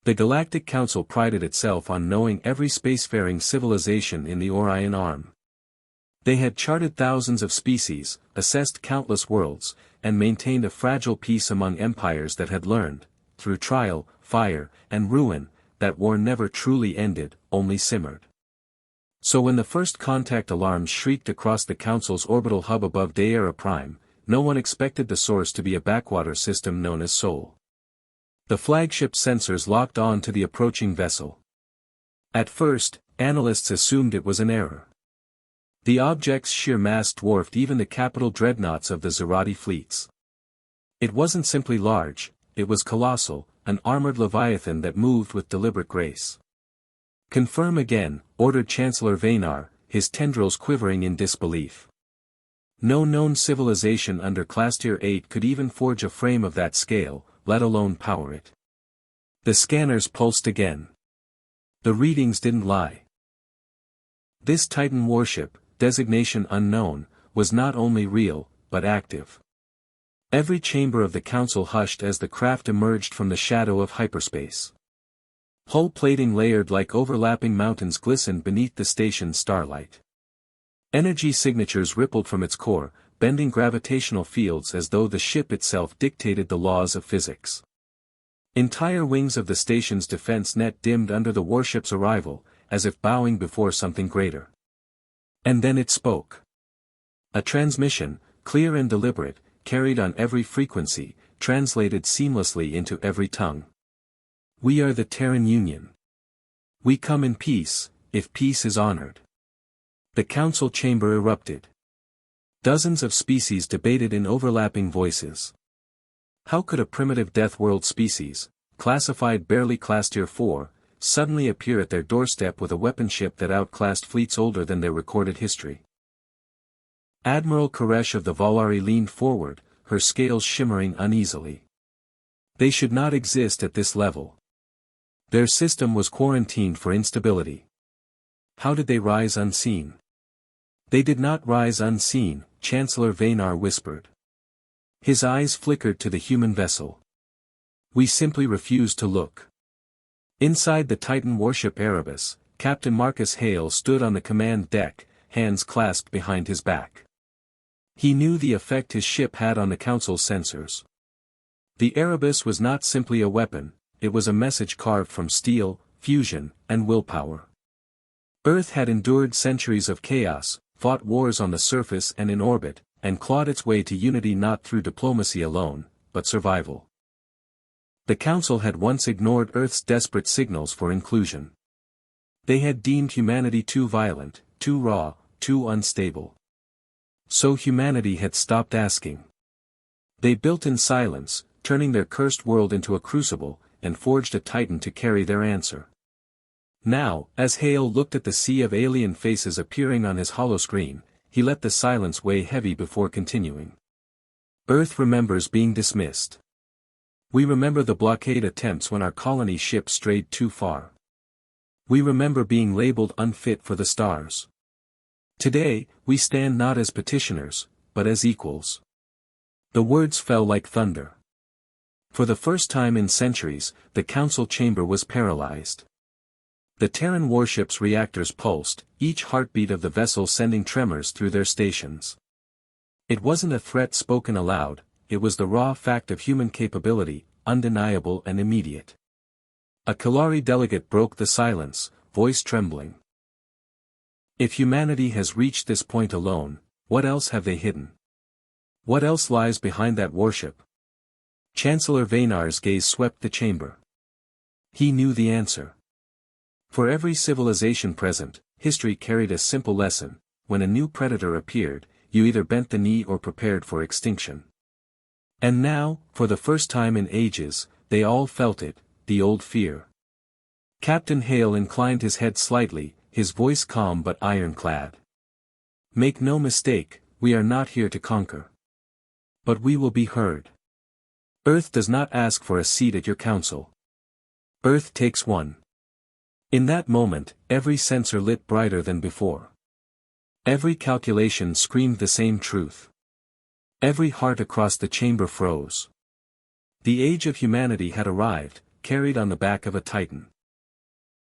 The Galactic Council prided itself on knowing every spacefaring civilization in the Orion Arm. They had charted thousands of species, assessed countless worlds, and maintained a fragile peace among empires that had learned, through trial, fire, and ruin, that war never truly ended, only simmered. So when the first contact alarms shrieked across the Council's orbital hub above Daera Prime, no one expected the source to be a backwater system known as Sol. The flagship sensors locked on to the approaching vessel. At first, analysts assumed it was an error. The object's sheer mass dwarfed even the capital dreadnoughts of the Zerati fleets. It wasn't simply large, it was colossal, an armored leviathan that moved with deliberate grace. "Confirm again," ordered Chancellor Vaynar, his tendrils quivering in disbelief. No known civilization under Class Tier 8 could even forge a frame of that scale, let alone power it. The scanners pulsed again. The readings didn't lie. This Titan warship, designation unknown, was not only real, but active. Every chamber of the Council hushed as the craft emerged from the shadow of hyperspace. Hull plating layered like overlapping mountains glistened beneath the station's starlight. Energy signatures rippled from its core, bending gravitational fields as though the ship itself dictated the laws of physics. Entire wings of the station's defense net dimmed under the warship's arrival, as if bowing before something greater. And then it spoke. A transmission, clear and deliberate, carried on every frequency, translated seamlessly into every tongue. "We are the Terran Union. We come in peace, if peace is honored." The Council chamber erupted. Dozens of species debated in overlapping voices. How could a primitive Death World species, classified barely Class Tier 4, suddenly appear at their doorstep with a weapon ship that outclassed fleets older than their recorded history? Admiral Koresh of the Volari leaned forward, her scales shimmering uneasily. They should not exist at this level. Their system was quarantined for instability. How did they rise unseen? They did not rise unseen, Chancellor Vaynar whispered. His eyes flickered to the human vessel. "We simply refused to look." Inside the Titan warship Erebus, Captain Marcus Hale stood on the command deck, hands clasped behind his back. He knew the effect his ship had on the Council's sensors. The Erebus was not simply a weapon, it was a message carved from steel, fusion, and willpower. Earth had endured centuries of chaos, fought wars on the surface and in orbit, and clawed its way to unity not through diplomacy alone, but survival. The Council had once ignored Earth's desperate signals for inclusion. They had deemed humanity too violent, too raw, too unstable. So humanity had stopped asking. They built in silence, turning their cursed world into a crucible, and forged a Titan to carry their answer. Now, as Hale looked at the sea of alien faces appearing on his holoscreen, he let the silence weigh heavy before continuing. Earth remembers being dismissed. We remember the blockade attempts when our colony ship strayed too far. We remember being labeled unfit for the stars. Today, we stand not as petitioners, but as equals. The words fell like thunder. For the first time in centuries, the Council chamber was paralyzed. The Terran warship's reactors pulsed, each heartbeat of the vessel sending tremors through their stations. It wasn't a threat spoken aloud, it was the raw fact of human capability, undeniable and immediate. A Kalari delegate broke the silence, voice trembling. If humanity has reached this point alone, what else have they hidden? What else lies behind that warship? Chancellor Vaynar's gaze swept the chamber. He knew the answer. For every civilization present, history carried a simple lesson: when a new predator appeared, you either bent the knee or prepared for extinction. And now, for the first time in ages, they all felt it, the old fear. Captain Hale inclined his head slightly, his voice calm but ironclad. Make no mistake, we are not here to conquer. But we will be heard. Earth does not ask for a seat at your council. Earth takes one. In that moment, every sensor lit brighter than before. Every calculation screamed the same truth. Every heart across the chamber froze. The age of humanity had arrived, carried on the back of a Titan.